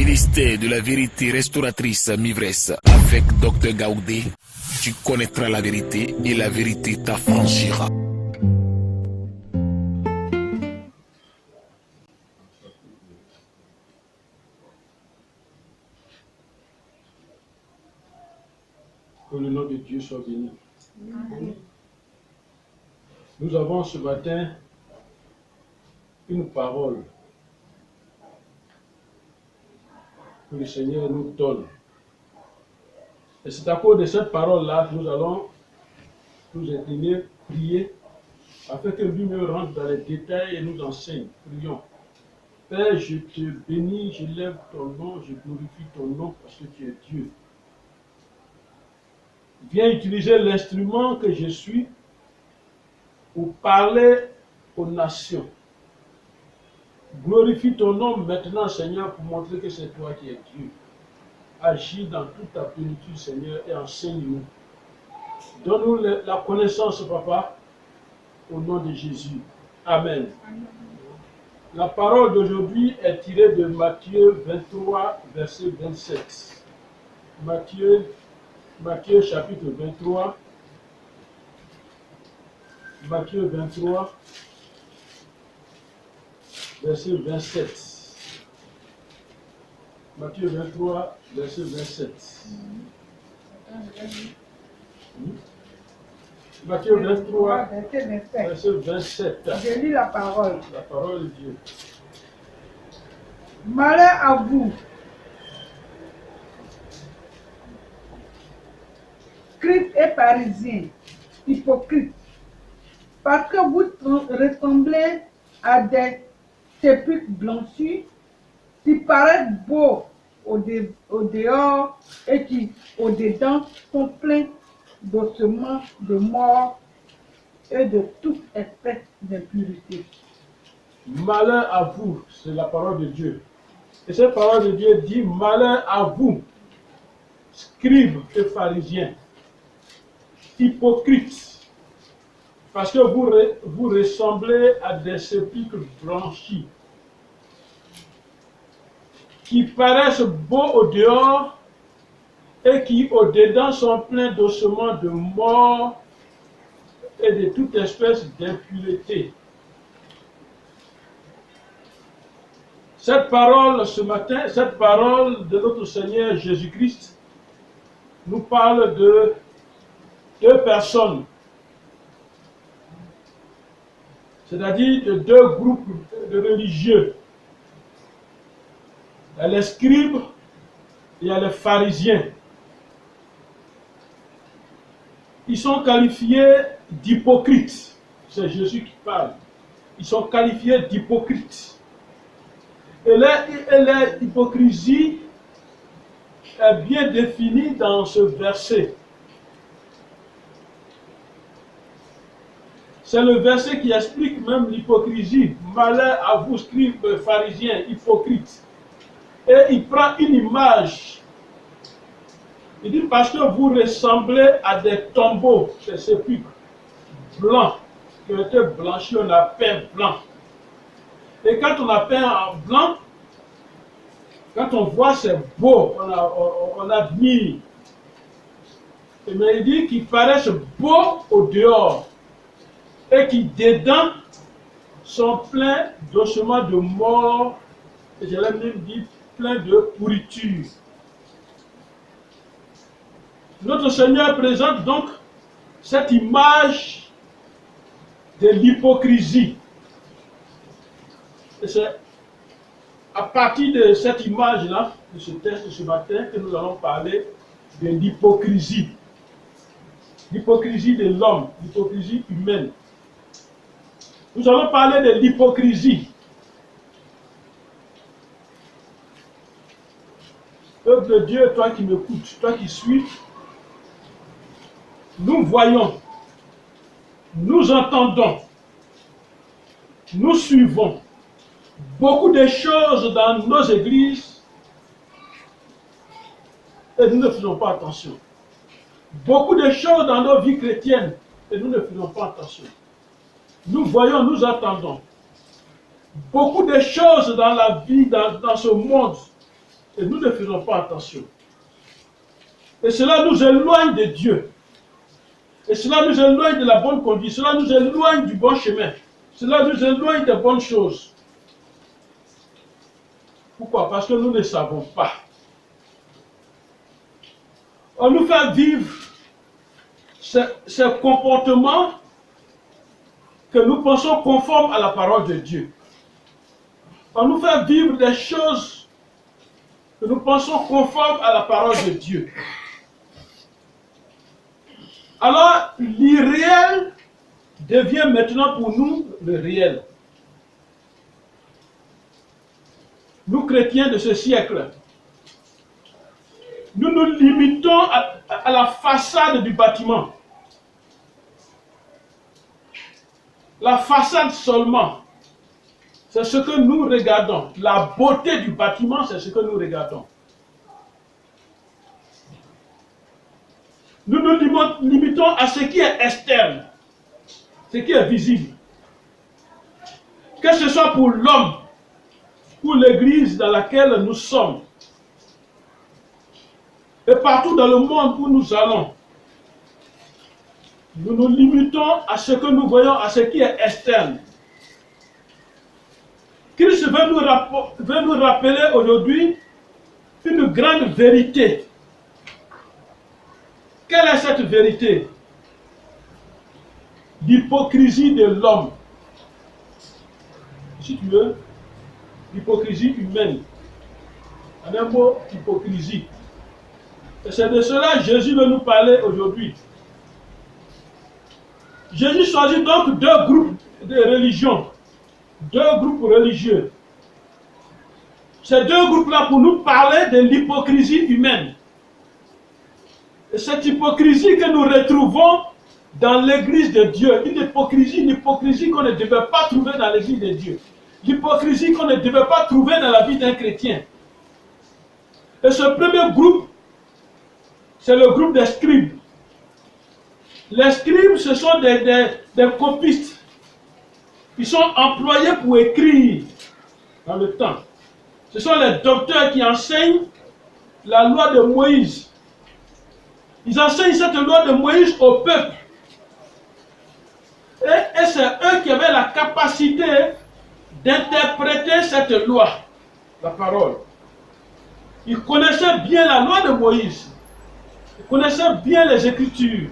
Ministère de la vérité restauratrice Mivresse avec Dr Gaoudé, tu connaîtras la vérité et la vérité t'affranchira. Que le nom de Dieu soit béni. Amen. Nous avons ce matin une parole que le Seigneur nous donne. Et c'est à cause de cette parole-là que nous allons nous incliner, prier, afin que lui-même rentre dans les détails et nous enseigne. Prions. Père, je te bénis, je lève ton nom, je glorifie ton nom parce que tu es Dieu. Viens utiliser l'instrument que je suis pour parler aux nations. Glorifie ton nom maintenant, Seigneur, pour montrer que c'est toi qui es Dieu. Agis dans toute ta plénitude, Seigneur, et enseigne-nous. Donne-nous la connaissance, Papa, au nom de Jésus. Amen. Amen. La parole d'aujourd'hui est tirée de Matthieu 23, verset 27. Matthieu chapitre 23. Matthieu 23, verset 27. Matthieu 23, verset 27. Matthieu 23, verset 27. Je lis la parole. La parole de Dieu. Malheur à vous, scribes et pharisiens, hypocrites, parce que vous ressemblez à des sépulcres blanchis qui paraissent beaux au dehors et qui, au dedans, sont pleins d'ossements, de mort et de toute espèce d'impureté. Malheur à vous, c'est la parole de Dieu. Et cette parole de Dieu dit, malheur à vous, scribes et pharisiens, hypocrites, parce que vous ressemblez à des sépulcres blanchis, qui paraissent beaux au dehors et qui au dedans sont pleins d'ossements de mort et de toute espèce d'impureté. Cette parole ce matin, cette parole de notre Seigneur Jésus-Christ nous parle de deux personnes, c'est-à-dire de deux groupes de religieux. Il y a les scribes et il y a les pharisiens. Ils sont qualifiés d'hypocrites. C'est Jésus qui parle. Ils sont qualifiés d'hypocrites. Et leur hypocrisie est bien définie dans ce verset. C'est le verset qui explique même l'hypocrisie. Malheur à vous, scribes, pharisiens, hypocrites. Et il prend une image. Il dit parce que vous ressemblez à des tombeaux, des sépulcres blancs, qui ont été blanchis, on a peint blanc. Et quand on a peint en blanc, quand on voit c'est beau, on admire. Mais il dit qu'ils paraissent beaux au dehors et qui dedans sont pleins d'ossements de mort, et je l'ai même dit, pleins de pourriture. Notre Seigneur présente donc cette image de l'hypocrisie. Et c'est à partir de cette image-là, de ce texte de ce matin, que nous allons parler de l'hypocrisie. L'hypocrisie de l'homme, l'hypocrisie humaine. Nous allons parler de l'hypocrisie. Peuple de Dieu, toi qui m'écoutes, toi qui suis, nous voyons, nous entendons, nous suivons beaucoup de choses dans nos églises et nous ne faisons pas attention. Beaucoup de choses dans nos vies chrétiennes et nous ne faisons pas attention. Nous voyons, nous entendons beaucoup de choses dans la vie, dans ce monde Et nous ne faisons pas attention. Et cela nous éloigne de Dieu. Et cela nous éloigne de la bonne conduite. Cela nous éloigne du bon chemin. Cela nous éloigne des bonnes choses. Pourquoi? Parce que nous ne savons pas. On nous fait vivre ces comportements que nous pensons conformes à la parole de Dieu. On nous fait vivre des choses que nous pensons conformes à la parole de Dieu. Alors, l'irréel devient maintenant pour nous le réel. Nous, chrétiens de ce siècle, nous nous limitons à la façade du bâtiment. La façade seulement, c'est ce que nous regardons. La beauté du bâtiment, c'est ce que nous regardons. Nous nous limitons à ce qui est externe, ce qui est visible. Que ce soit pour l'homme, pour l'église dans laquelle nous sommes, et partout dans le monde où nous allons, nous nous limitons à ce que nous voyons, à ce qui est externe. Christ veut nous rappeler aujourd'hui une grande vérité. Quelle est cette vérité? L'hypocrisie de l'homme. Si tu veux, l'hypocrisie humaine. En un mot, hypocrisie. Et c'est de cela que Jésus veut nous parler aujourd'hui. Jésus choisit donc deux groupes de religions, deux groupes religieux. Ces deux groupes-là pour nous parler de l'hypocrisie humaine. Et cette hypocrisie que nous retrouvons dans l'église de Dieu, une hypocrisie qu'on ne devait pas trouver dans l'église de Dieu. L'hypocrisie qu'on ne devait pas trouver dans la vie d'un chrétien. Et ce premier groupe, c'est le groupe des scribes. Les scribes, ce sont des copistes. Ils sont employés pour écrire dans le temps. Ce sont les docteurs qui enseignent la loi de Moïse. Ils enseignent cette loi de Moïse au peuple. Et c'est eux qui avaient la capacité d'interpréter cette loi, la parole. Ils connaissaient bien la loi de Moïse. Ils connaissaient bien les Écritures.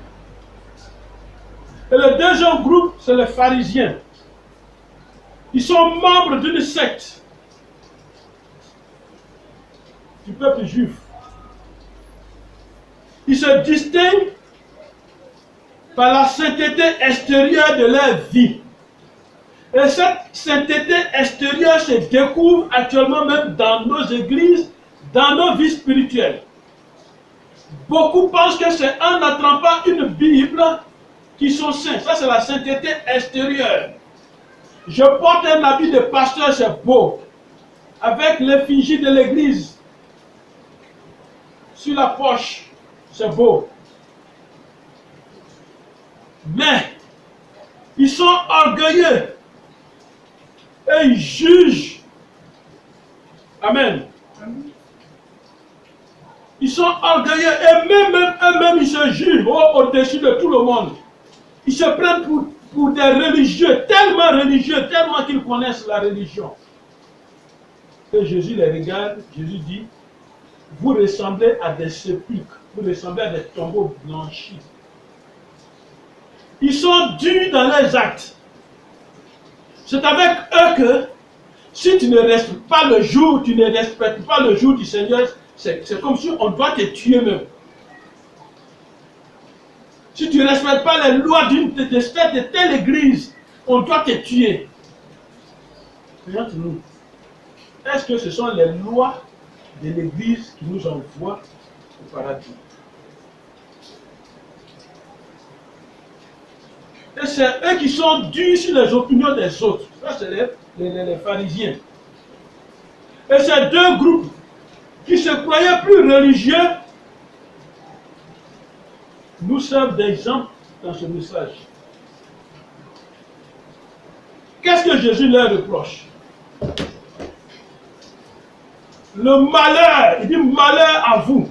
Et le deuxième groupe, c'est les pharisiens. Ils sont membres d'une secte du peuple juif. Ils se distinguent par la sainteté extérieure de leur vie. Et cette sainteté extérieure se découvre actuellement même dans nos églises, dans nos vies spirituelles. Beaucoup pensent que c'est en n'attrapant une Bible qu'ils sont saints. Ça, c'est la sainteté extérieure. Je porte un habit de pasteur, c'est beau, avec l'effigie de l'église sur la poche, c'est beau. Mais ils sont orgueilleux et ils jugent. Amen. Ils sont orgueilleux et même eux-mêmes ils se jugent au-dessus de tout le monde. Ils se prennent pour des religieux, tellement qu'ils connaissent la religion. Et Jésus les regarde, Jésus dit, vous ressemblez à des sépulcres, vous ressemblez à des tombeaux blanchis. Ils sont durs dans leurs actes. C'est avec eux que, si tu ne respectes pas le jour, tu ne respectes pas le jour du Seigneur, c'est comme si on doit te tuer même. Si tu ne respectes pas les lois de telle église, on doit te tuer. Regarde-nous. Est-ce que ce sont les lois de l'église qui nous envoient au paradis? Et c'est eux qui sont durs sur les opinions des autres. Ça, c'est les pharisiens. Et ces deux groupes qui se croyaient plus religieux nous servent d'exemple dans ce message. Qu'est-ce que Jésus leur reproche? le malheur, il dit malheur à vous.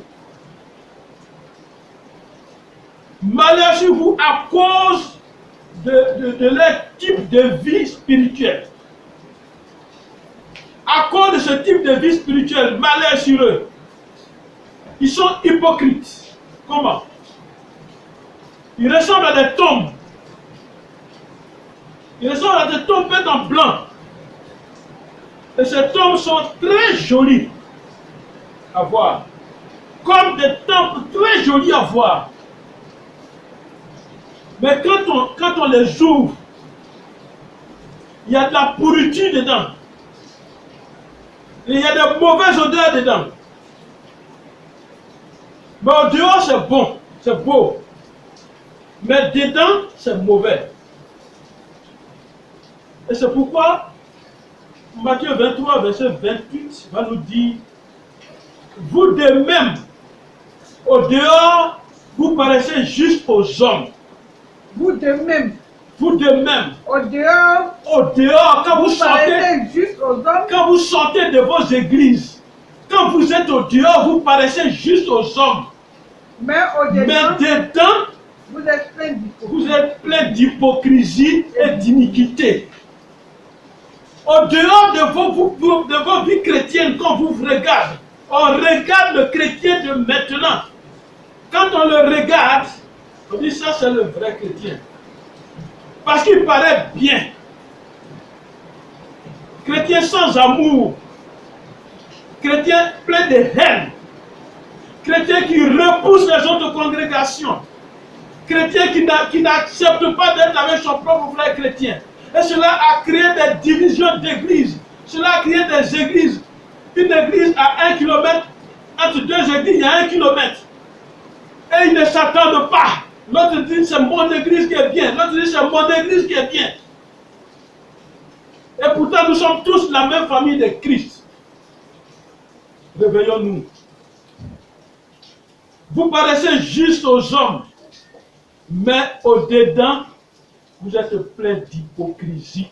Malheur sur vous à cause de leur type de vie spirituelle. À cause de ce type de vie spirituelle, malheur sur eux. Ils sont hypocrites. Comment? Ils ressemblent à des tombes. Ils ressemblent à des tombes peintes en blanc. Et ces tombes sont très jolies à voir. Comme des temples très jolis à voir. Mais quand on les ouvre, il y a de la pourriture dedans. Et il y a de mauvaises odeurs dedans. Mais au dehors, c'est bon, c'est beau. Mais dedans, c'est mauvais. Et c'est pourquoi Matthieu 23, verset 28 va nous dire, vous de même, au dehors, vous paraissez juste aux hommes. Vous de même, Vous de même, au dehors, quand vous paraissez juste aux hommes, quand vous sortez de vos églises, quand vous êtes au dehors, vous paraissez juste aux hommes. mais au-dedans, Mais dedans, vous êtes plein d'hypocrisie. vous êtes plein d'hypocrisie et d'iniquité. Au dehors de vos vies chrétiennes, quand vous vous regardez, on regarde le chrétien de maintenant. Quand on le regarde, on dit ça c'est le vrai chrétien. Parce qu'il paraît bien. Chrétien sans amour. Chrétien plein de haine. Chrétien qui repousse les autres congrégations. Chrétien qui n'accepte pas d'être avec son propre frère chrétien. Et cela a créé des divisions d'églises. Cela a créé des églises. Une église à 1 kilomètre, entre deux églises, il y a 1 kilomètre. Et ils ne s'attendent pas. L'autre dit c'est mon église qui est bien. L'autre dit c'est mon église qui est bien. Et pourtant nous sommes tous la même famille de Christ. Réveillons-nous. Vous paraissez juste aux hommes. Mais au-dedans, vous êtes plein d'hypocrisie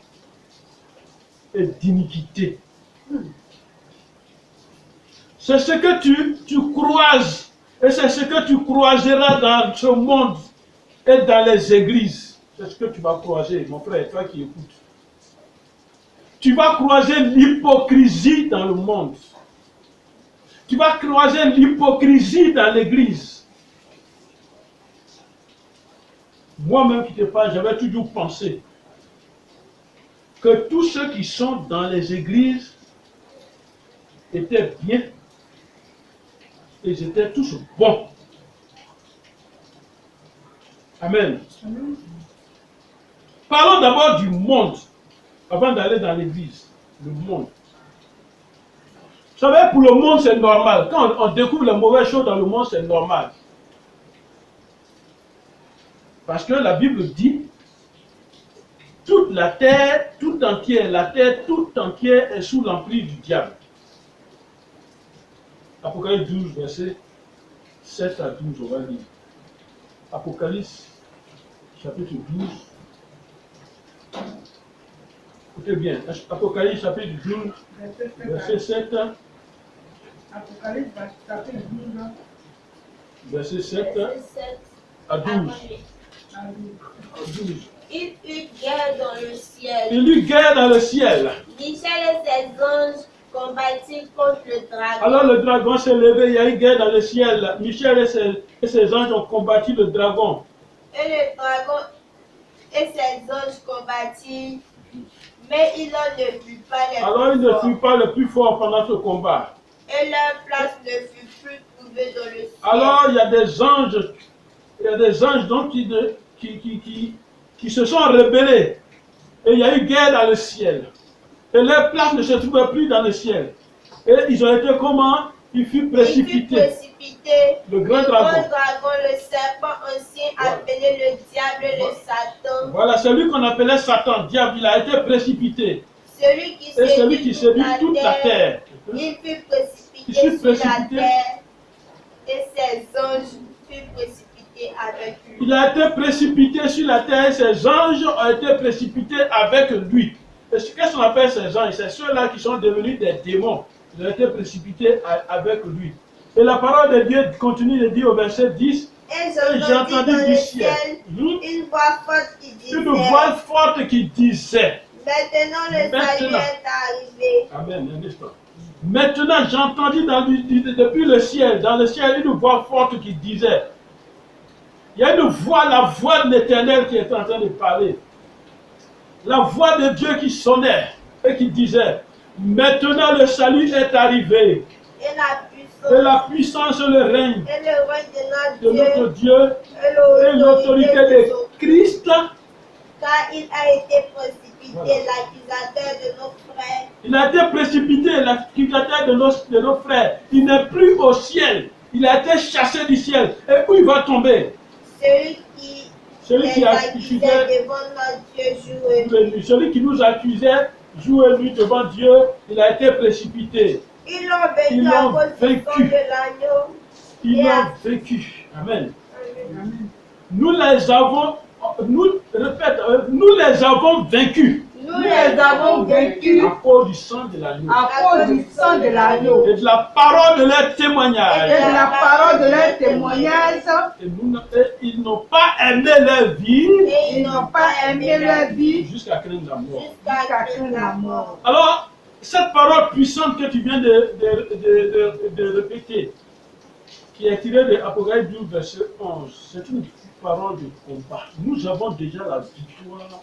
et d'iniquité. C'est ce que tu croises et c'est ce que tu croiseras dans ce monde et dans les églises. C'est ce que tu vas croiser, mon frère, toi qui écoutes. Tu vas croiser l'hypocrisie dans le monde. Tu vas croiser l'hypocrisie dans l'église. Moi-même qui te parle, j'avais toujours pensé que tous ceux qui sont dans les églises étaient bien. Et ils étaient tous bons. Amen. Amen. Parlons d'abord du monde, avant d'aller dans l'église. Le monde. Vous savez, pour le monde, c'est normal. Quand on découvre les mauvaises choses dans le monde, c'est normal. Parce que la Bible dit, toute la terre, tout entière, la terre tout entière est sous l'emprise du diable. Apocalypse 12, verset 7 à 12, on va lire. Apocalypse, chapitre 12. Écoutez bien, Apocalypse, chapitre 12, verset 7 Apocalypse, chapitre 12, verset 7 à 12. Il eut guerre dans le ciel. Il eut guerre dans le ciel. Michel et ses anges combattirent contre le dragon. Alors le dragon s'est levé, il y a eu guerre dans le ciel. Michel et ses anges ont combattu le dragon. Et le dragon et ses anges combattirent, mais il ne fut pas les Alors il plus ne forts. fut pas le plus fort pendant ce combat. Et leur place ne fut plus trouvée dans le ciel. Alors il y a des anges donc qui se sont rebellés. Et il y a eu guerre dans le ciel. Et leur place ne se trouvait plus dans le ciel. Et ils ont été comment? Ils furent précipités. Le grand dragon. Le serpent ancien appelé le diable et le Satan. Voilà, celui qu'on appelait Satan, diable, il a été précipité. Celui qui séduit toute la terre. Il fut précipité sur la terre et ses anges furent précipités avec lui. Il a été précipité sur la terre et ses anges ont été précipités avec lui. Et qu'est-ce qu'on appelle ces anges? C'est ceux-là qui sont devenus des démons. Ils ont été précipités avec lui. Et la parole de Dieu continue de dire au verset 10, Et j'ai j'entendis entendu dans du le ciel ciel une voix forte qui disait, une voix forte qui disait, maintenant le salut Maintenant. est arrivé. Amen, un instant. Maintenant, j'entendis depuis le ciel, dans le ciel, une voix forte qui disait, il y a une voix, la voix de l'Éternel qui est en train de parler. La voix de Dieu qui sonnait et qui disait, maintenant le salut est arrivé. Et la puissance et le règne et le règne de notre Dieu et et l'autorité de Christ. Car il a été précipité, Voilà. l'accusateur de nos frères. Il a été précipité, l'accusateur de nos frères. Il n'est plus au ciel. Il a été chassé du ciel. Et où il va tomber? Celui qui les accusait devant notre Dieu jour et nuit. Celui qui nous accusait jour et nuit devant Dieu, il a été précipité. Ils l'ont vaincu à cause du sang de l'agneau. Ils l'ont vécu. Amen. Nous les avons, nous les avons vaincus. Nous les avons vaincus À cause du sang de l'agneau. à cause du sang de l'agneau Et de la parole de leur et témoignage. de la parole de leur témoignage. Et ils n'ont pas aimé leur vie Ils n'ont pas aimé leur vie jusqu'à craindre la mort. jusqu'à craindre la mort. Alors, cette parole puissante que tu viens de répéter, qui est tirée de Apocalypse 12, verset 11, c'est une parole de combat. Nous avons déjà la victoire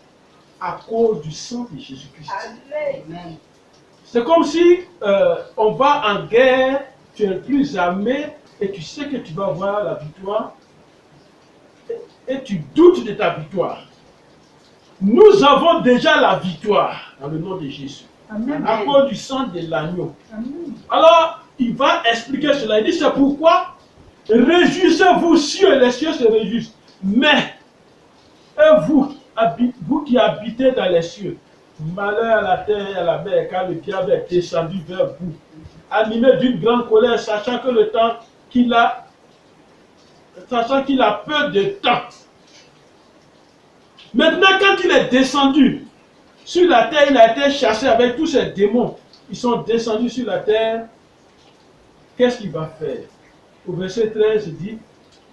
à cause du sang de Jésus-Christ. Amen. C'est comme si on va en guerre, tu es plus armé et tu sais que tu vas avoir la victoire et tu doutes de ta victoire. Nous avons déjà la victoire dans le nom de Jésus. Amen. À cause du sang de l'agneau. Amen. Alors, il va expliquer cela. Il dit, c'est pourquoi réjouissez-vous, cieux et les cieux se réjouissent. Mais, et vous qui habitez dans les cieux, malheur à la terre et à la mer, car le diable est descendu vers vous, animé d'une grande colère, sachant que le temps qu'il a, sachant qu'il a peu de temps. Maintenant, quand il est descendu sur la terre, il a été chassé avec tous ces démons. Ils sont descendus sur la terre. Qu'est-ce qu'il va faire? Au verset 13, il dit,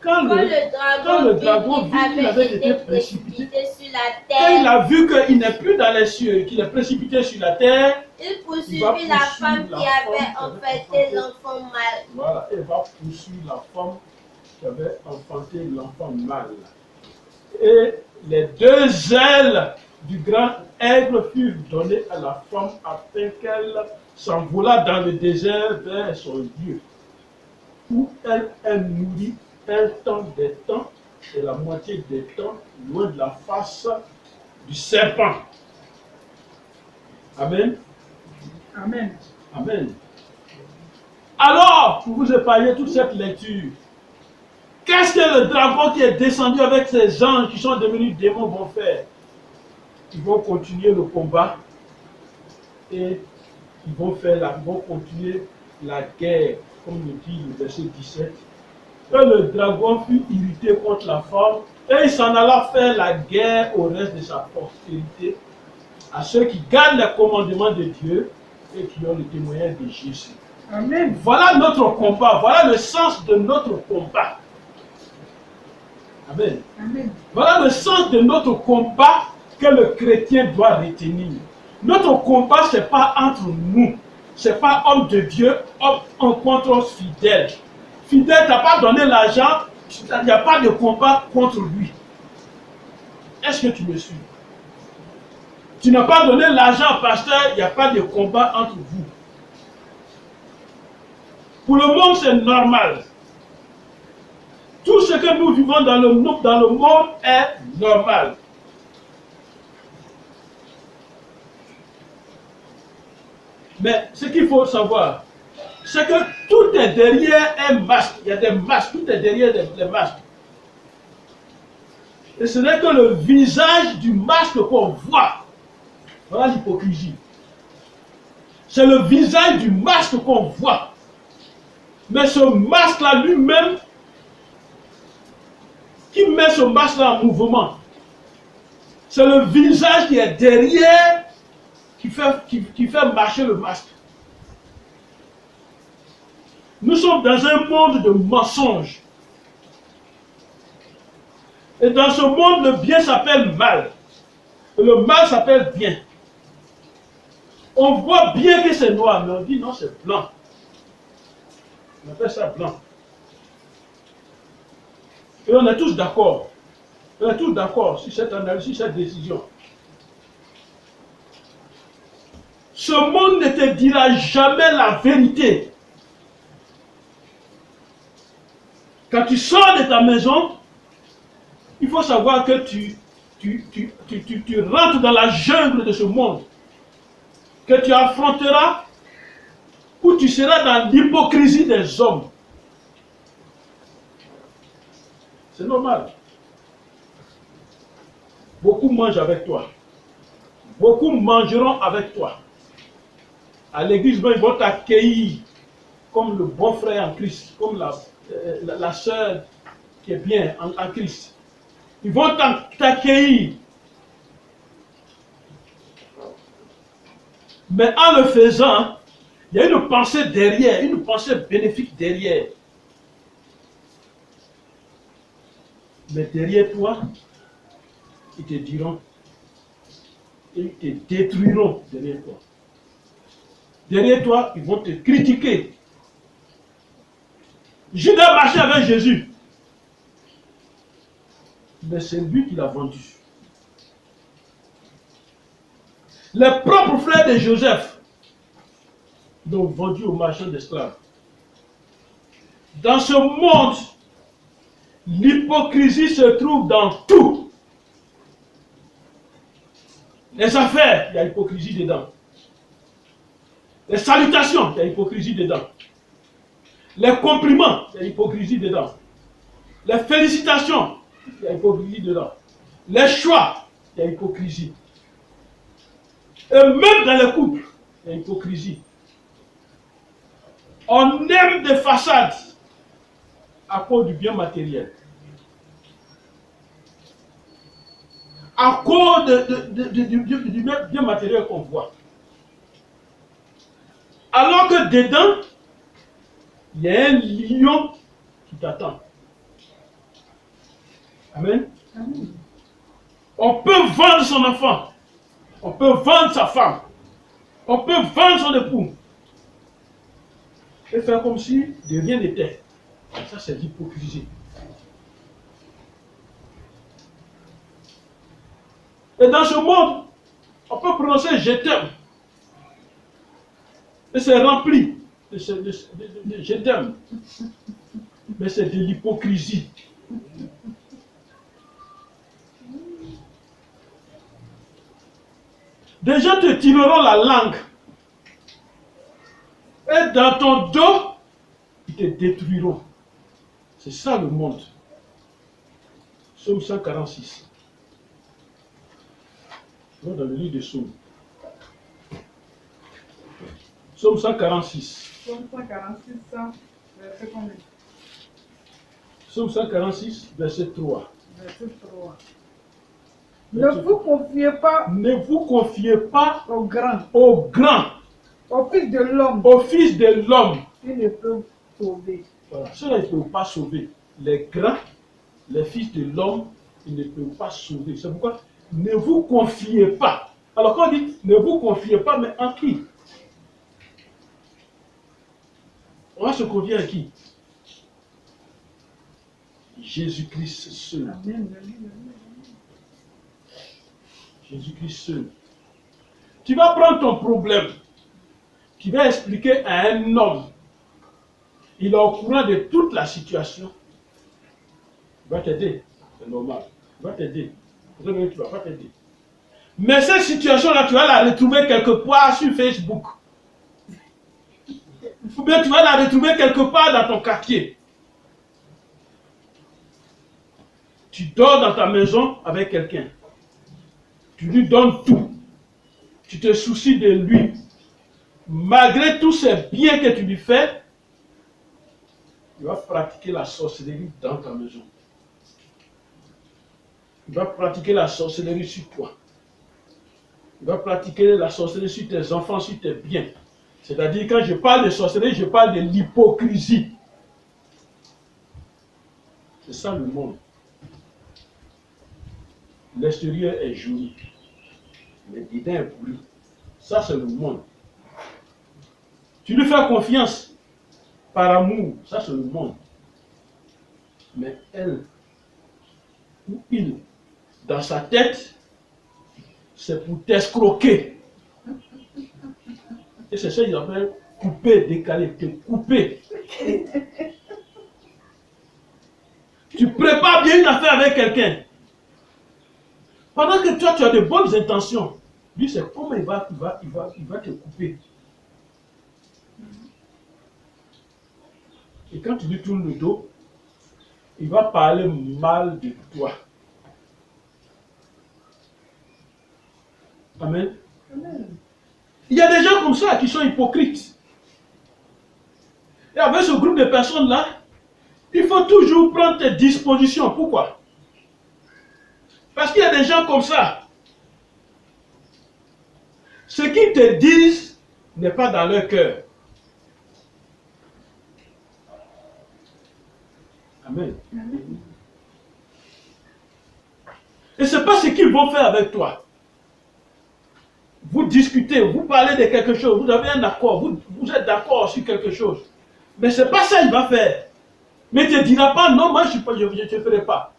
quand le dragon vit qu'il avait été précipité sur la quand il terre, a vu qu'il n'est plus dans les cieux, qu'il est précipité sur la terre, il poursuivit va la femme poursuivre qui la avait femme enfanté l'enfant mâle. voilà, il va poursuivre la femme qui avait enfanté l'enfant mâle. Et les deux ailes du grand aigle furent données à la femme afin qu'elle s'envolât dans le désert vers son lieu, où elle est nourrie un temps des temps et la moitié des temps loin de la face du serpent. Amen. Amen. Amen. Alors, pour vous épargner toute cette lecture, qu'est-ce que le dragon qui est descendu avec ses anges qui sont devenus démons vont faire? Ils vont continuer le combat et ils vont continuer la guerre, comme le dit le verset 17. Et le dragon fut irrité contre la femme et il s'en alla faire la guerre au reste de sa postérité, à ceux qui gardent les commandements de Dieu et qui ont le témoignage de Jésus. Amen. Voilà notre combat, voilà le sens de notre combat. Amen. Amen. Voilà le sens de notre combat que le chrétien doit retenir. Notre combat, ce n'est pas entre nous, ce n'est pas homme de Dieu, homme contre fidèle. Fidèle, tu n'as pas donné l'argent, il n'y a pas de combat contre lui. Est-ce que tu me suis? Tu n'as pas donné l'argent au pasteur, il n'y a pas de combat entre vous. Pour le monde, c'est normal. Tout ce que nous vivons dans le monde est normal. Mais ce qu'il faut savoir, c'est que tout est derrière un masque. Il y a des masques, tout est derrière les masques. Et ce n'est que le visage du masque qu'on voit. Voilà l'hypocrisie. C'est le visage du masque qu'on voit. Mais ce masque-là lui-même, qui met ce masque-là en mouvement, c'est le visage qui est derrière qui fait marcher le masque. Nous sommes dans un monde de mensonges. Et dans ce monde, le bien s'appelle mal. Et le mal s'appelle bien. On voit bien que c'est noir, mais on dit non, c'est blanc. On appelle ça blanc. Et on est tous d'accord. On est tous d'accord sur cette analyse, sur cette décision. Ce monde ne te dira jamais la vérité. Quand tu sors de ta maison, il faut savoir que tu rentres dans la jungle de ce monde, que tu affronteras, ou tu seras dans l'hypocrisie des hommes. C'est normal. Beaucoup mangent avec toi. Beaucoup mangeront avec toi. À l'église, ils vont t'accueillir comme le bon frère en Christ, comme la sœur qui est bien en Christ. Ils vont t'accueillir. Mais en le faisant, il y a une pensée derrière, une pensée bénéfique derrière. Mais derrière toi, ils te diront, ils te détruiront derrière toi. Derrière toi, ils vont te critiquer. Judas marchait avec Jésus. Mais c'est lui qui l'a vendu. Les propres frères de Joseph l'ont vendu au marchand d'esclaves. Dans ce monde, l'hypocrisie se trouve dans tout. Les affaires, il y a hypocrisie dedans. Les salutations, il y a hypocrisie dedans. Les compliments, il y a hypocrisie dedans. Les félicitations, il y a hypocrisie dedans. Les choix, il y a hypocrisie. Et même dans les couples, il y a hypocrisie. On aime des façades à cause du bien matériel. À cause du bien matériel qu'on voit. Alors que dedans, il y a un lion qui t'attend. Amen. Amen. On peut vendre son enfant. On peut vendre sa femme. On peut vendre son époux. Et faire comme si de rien n'était. Ça, c'est l'hypocrisie. Et dans ce monde, on peut prononcer je t'aime. Et c'est rempli de je t'aime. Mais c'est de l'hypocrisie. Des gens te tireront la langue. Et dans ton dos, ils te détruiront. C'est ça le monde. Psaume 146. Dans le livre de Psaume. Psaume 146. Psaume 146, verset combien? Psaume 146, verset 3. Verset 3. Ne vous confiez pas, ne vous confiez pas aux grands, au fils de l'homme, au fils de l'homme. qui ne peut sauver. Voilà. Ceux-là, ils ne peuvent pas sauver. Les grands, les fils de l'homme, ils ne peuvent pas sauver. C'est pourquoi ne vous confiez pas. Alors quand on dit ne vous confiez pas, mais en qui? On va se confier à qui? Jésus-Christ seul. Amen. Jésus-Christ seul. Tu vas prendre ton problème. Tu vas expliquer à un homme. Il est au courant de toute la situation. Il va t'aider. C'est normal. Il va t'aider. Tu ne vas pas t'aider. Mais cette situation-là, tu vas la retrouver quelque part sur Facebook. Ou bien tu vas la retrouver quelque part dans ton quartier. Tu dors dans ta maison avec quelqu'un. Tu lui donnes tout. Tu te soucies de lui. Malgré tous ces biens que tu lui fais, il va pratiquer la sorcellerie dans ta maison. Il va pratiquer la sorcellerie sur toi. Il va pratiquer la sorcellerie sur tes enfants, sur tes biens. C'est-à-dire, quand je parle de sorcellerie, je parle de l'hypocrisie. C'est ça le monde. L'extérieur est joli, mais dedans est pourri. Ça, c'est le monde. Tu lui fais confiance par amour, ça, c'est le monde. Mais elle, ou il, dans sa tête, c'est pour t'escroquer. Et c'est ça qu'ils appellent couper, décaler, te couper. Tu prépares bien une affaire avec quelqu'un. Pendant que toi, tu as de bonnes intentions, lui, c'est comment il va te couper. Et quand tu lui tournes le dos, il va parler mal de toi. Amen. Amen. Il y a des gens comme ça qui sont hypocrites. Et avec ce groupe de personnes-là, il faut toujours prendre tes dispositions. Pourquoi? Parce qu'il y a des gens comme ça. Ce qu'ils te disent n'est pas dans leur cœur. Amen. Amen. Et ce n'est pas ce qu'ils vont faire avec toi. Vous discutez, vous parlez de quelque chose, vous avez un accord, vous êtes d'accord sur quelque chose. Mais ce n'est pas ça qu'il va faire. Mais il ne te dira pas, non, moi je ne te ferai pas.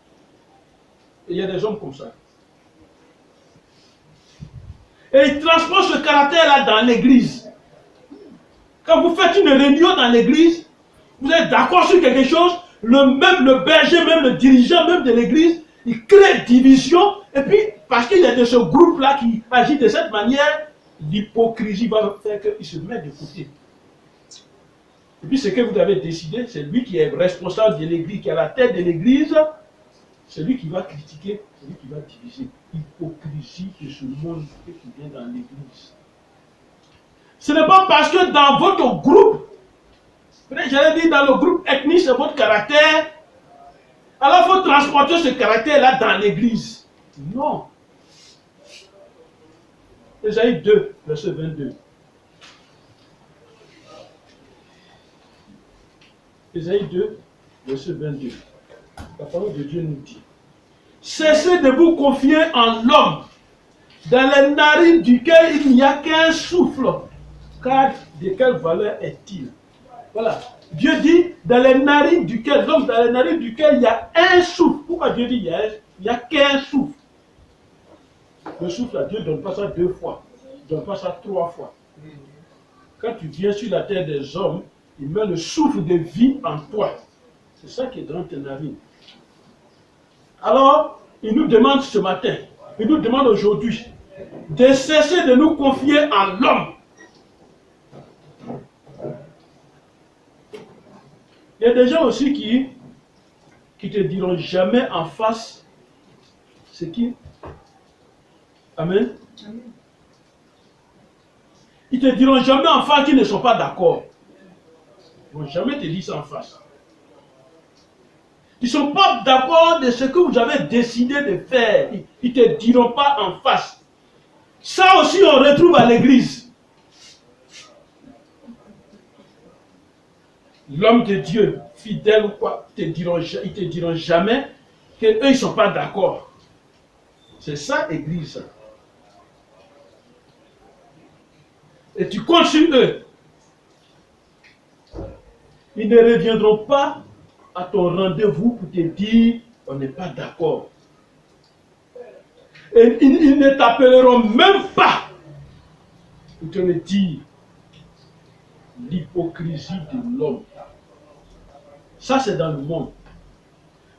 Et il y a des hommes comme ça. Et ils transportent ce caractère-là dans l'église. Quand vous faites une réunion dans l'église, vous êtes d'accord sur quelque chose, le berger, même le dirigeant même de l'église, il crée division, et puis, parce qu'il est de ce groupe-là qui agit de cette manière, l'hypocrisie va faire qu'il se met de côté. Et puis, ce que vous avez décidé, c'est lui qui est responsable de l'église, qui est à la tête de l'église, c'est lui qui va critiquer, c'est lui qui va diviser. L'hypocrisie de ce monde qui vient dans l'église. Ce n'est pas parce que dans votre groupe, j'allais dire dans le groupe ethnique, c'est votre caractère, alors il faut transporter ce caractère-là dans l'église. Non. Ésaïe 2, verset 22. Ésaïe 2, verset 22. La parole de Dieu nous dit: cessez de vous confier en l'homme, dans les narines duquel il n'y a qu'un souffle, car de quelle valeur est-il? Voilà. Dieu dit, dans les narines duquel, l'homme, dans les narines duquel il y a un souffle. Pourquoi Dieu dit il n'y a qu'un souffle? Le souffle, là, Dieu ne donne pas ça 2 fois. Il ne donne pas ça 3 fois. Quand tu viens sur la terre des hommes, il met le souffle de vie en toi. C'est ça qui est dans tes narines. Alors, il nous demande ce matin, il nous demande aujourd'hui, de cesser de nous confier en l'homme. Il y a des gens aussi qui te diront jamais en face ce qui... Amen. Amen. Ils te diront jamais en face qu'ils ne sont pas d'accord. Ils ne vont jamais te dire ça en face. Ils ne sont pas d'accord de ce que vous avez décidé de faire. Ils ne te diront pas en face. Ça aussi on retrouve à l'église. L'homme de Dieu, fidèle ou quoi, ils ne te diront jamais qu'eux ils ne sont pas d'accord. C'est ça, église. Et tu comptes sur eux. Ils ne reviendront pas à ton rendez-vous pour te dire on n'est pas d'accord. Et ils ne t'appelleront même pas pour te le dire. L'hypocrisie de l'homme. Ça, c'est dans le monde.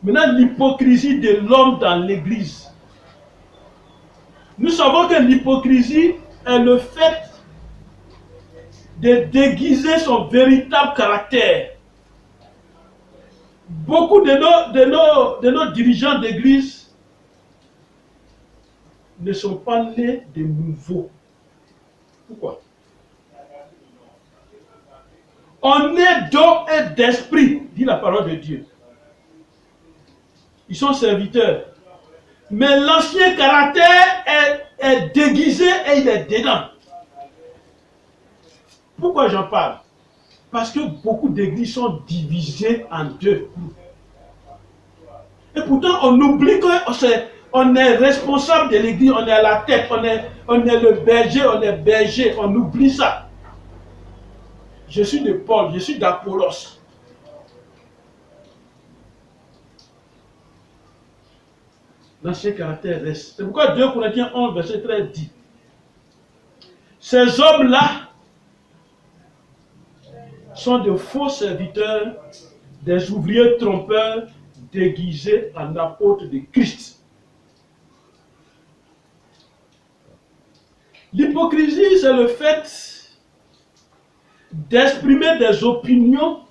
Maintenant, l'hypocrisie de l'homme dans l'église. Nous savons que l'hypocrisie est le fait de déguiser son véritable caractère. Beaucoup de nos dirigeants d'église ne sont pas nés de nouveau. Pourquoi? On est d'eau et d'esprit, dit la parole de Dieu. Ils sont serviteurs. Mais l'ancien caractère est déguisé et il est dedans. Pourquoi j'en parle? Parce que beaucoup d'églises sont divisées en deux groupes. Et pourtant, on oublie qu'on est responsable de l'église, on est à la tête, on est le berger, on oublie ça. Je suis de Paul, je suis d'Apollos. L'ancien caractère reste. C'est pourquoi 2 Corinthiens 11, verset 13 dit, ces hommes-là sont de faux serviteurs, des ouvriers trompeurs, déguisés en apôtres de Christ. L'hypocrisie, c'est le fait d'exprimer des opinions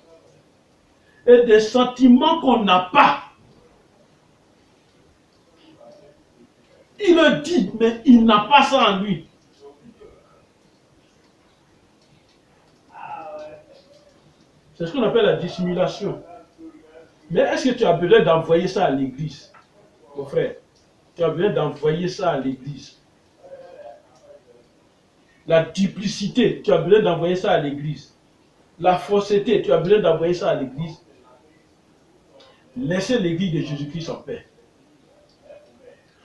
et des sentiments qu'on n'a pas. Il le dit, mais il n'a pas ça en lui. C'est ce qu'on appelle la dissimulation. Mais est-ce que tu as besoin d'envoyer ça à l'église, mon frère? Tu as besoin d'envoyer ça à l'église. La duplicité, tu as besoin d'envoyer ça à l'église. La fausseté, tu as besoin d'envoyer ça à l'église. Laissez l'église de Jésus-Christ en paix.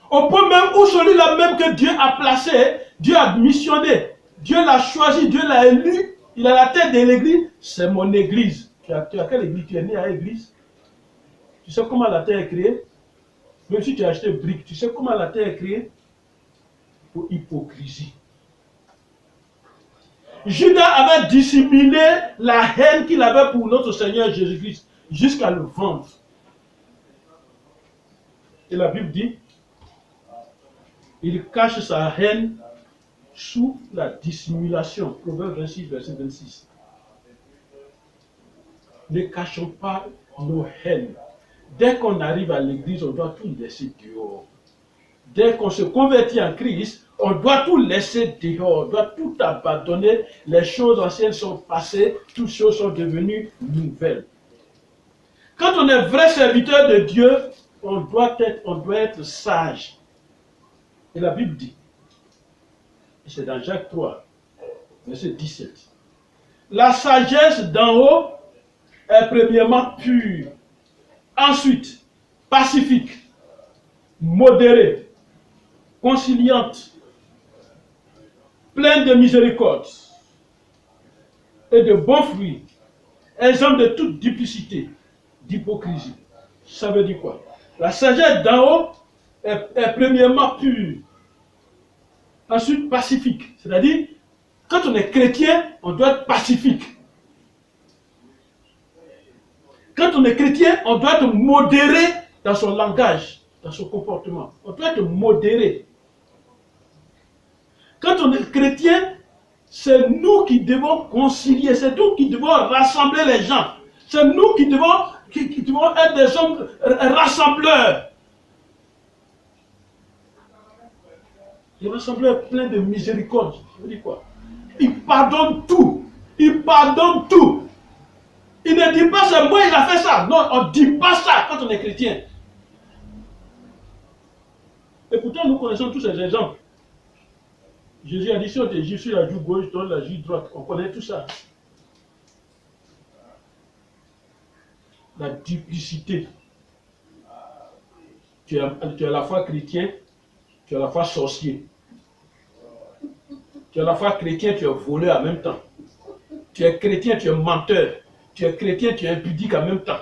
Au point même où celui-là même que Dieu a placé, Dieu a missionné, Dieu l'a choisi, Dieu l'a élu, il a la tête de l'église, c'est mon église. Tu as quelle église? Tu es né à l'église? Tu sais comment la terre est créée? Même si tu as acheté briques, tu sais comment la terre est créée? Pour hypocrisie. Judas avait dissimulé la haine qu'il avait pour notre Seigneur Jésus-Christ jusqu'à le vendre. Et la Bible dit, il cache sa haine sous la dissimulation. Proverbe 26, verset 26. Ne cachons pas nos haines. Dès qu'on arrive à l'église, on doit tout laisser dehors. Dès qu'on se convertit en Christ, on doit tout laisser dehors, on doit tout abandonner. Les choses anciennes sont passées, toutes choses sont devenues nouvelles. Quand on est vrai serviteur de Dieu, on doit être sage. Et la Bible dit, et c'est dans Jacques 3, verset 17, la sagesse d'en haut est premièrement pure, ensuite pacifique, modérée, conciliante, pleine de miséricorde et de bons fruits, exempte de toute duplicité, d'hypocrisie. Ça veut dire quoi? La sagesse d'en haut est premièrement pure, ensuite pacifique. C'est-à-dire, quand on est chrétien, on doit être pacifique. Quand on est chrétien, on doit être modéré dans son langage, dans son comportement. On doit être modéré. Quand on est chrétien, c'est nous qui devons concilier, c'est nous qui devons rassembler les gens. C'est nous qui devons être des hommes rassembleurs. Les rassembleurs pleins de miséricorde. Je veux dire quoi? Ils pardonnent tout. Ils pardonnent tout. Il ne dit pas c'est moi, il a fait ça. Non, on ne dit pas ça quand on est chrétien. Et pourtant, nous connaissons tous ces exemples. Jésus a dit, si on te juge sur la joue gauche, donne la joue droite. On connaît tout ça. La duplicité. Tu es à la fois chrétien, tu es à la fois sorcier. Tu es à la fois chrétien, tu es voleur en même temps. Tu es chrétien, tu es menteur. Tu es chrétien, tu es impudique en même temps.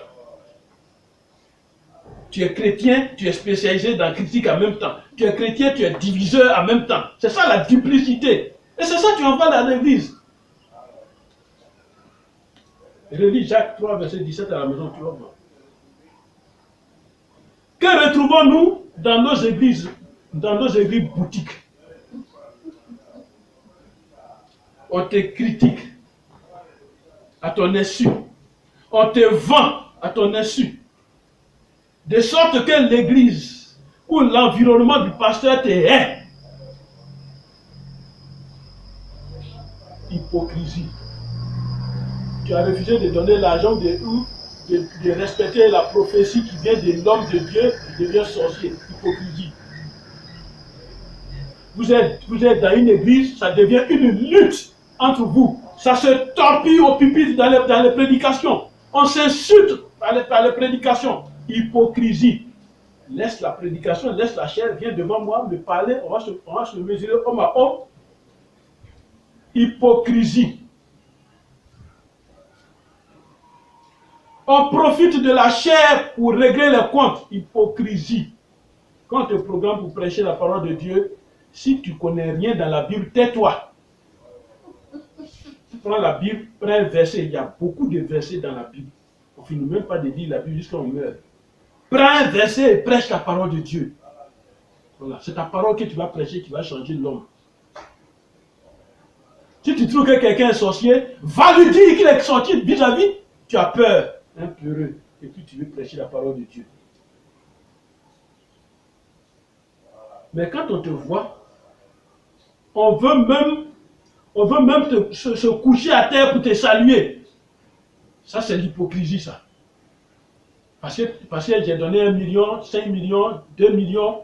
Tu es chrétien, tu es spécialisé dans la critique en même temps. Tu es chrétien, tu es diviseur en même temps. C'est ça la duplicité. Et c'est ça que tu envoies dans l'église. Relis Jacques 3, verset 17 à la maison, tu vas voir. Que retrouvons-nous dans nos églises boutiques? On te critique à ton insu. On te vend à ton insu. De sorte que l'église ou l'environnement du pasteur te hait. Hypocrisie. Tu as refusé de donner l'argent de respecter la prophétie qui vient de l'homme de Dieu, qui devient sorcier. Hypocrisie. Vous êtes dans une église, ça devient une lutte entre vous. Ça se torpille au pupitre dans les prédications. On s'insulte par les prédications. Hypocrisie. Laisse la prédication, laisse la chair, viens devant moi, me parler, on va se mesurer homme à homme. Hypocrisie. On profite de la chair pour régler les comptes. Hypocrisie. Quand on te programme pour prêcher la parole de Dieu, si tu ne connais rien dans la Bible, tais-toi. Prends la Bible, prends un verset. Il y a beaucoup de versets dans la Bible. On ne finit même pas de lire la Bible jusqu'à on meurt. Prends un verset et prêche la parole de Dieu. Voilà, c'est ta parole que tu vas prêcher qui va changer l'homme. Si tu trouves que quelqu'un est sorcier, va lui dire qu'il est sorcier vis-à-vis, tu as peur, un peureux, et puis tu veux prêcher la parole de Dieu. Mais quand on te voit, on veut même se coucher à terre pour te saluer. Ça, c'est l'hypocrisie, ça. Parce que j'ai donné 1 million, 5 millions, 2 millions.